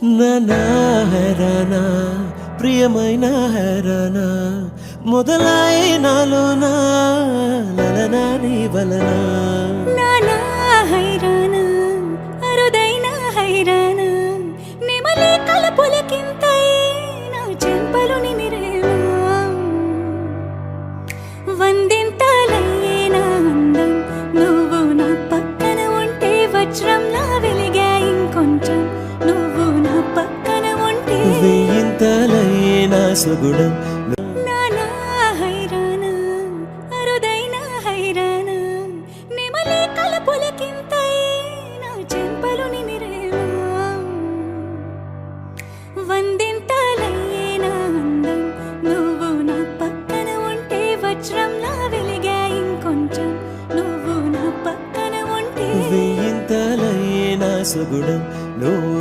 నానా హైరానా ప్రియమైన హైరానా మొదలాయి నాలోనా లలనా నీ వలనా నానా హైరానా అరుదైన హైరానా నెమలి కలపులకింతై నా చెంపలు నిమిరేనా వందింతలయ్యేనా అందం నువ్వు నా పక్కన ఉంటే వజ్రంలా వెలిగా ఇంకొంచెం నువ్వు నా పక్కన ఉంటే వెయ్యింతలయ్యేనా సుగుణం నానా హైరానా అరుదైన హైరానా నెమలి కలపులకింతై నా చెంపలు నిమిరేనా వందింతలయ్యేనా అందం నువ్వు నా పక్కన ఉంటే వజ్రంలా వెలిగా ఇంకొంచెం నువ్వు నా పక్కన ఉంటే వెయ్యింతలయ్యేనా సుగుణం నువ్వు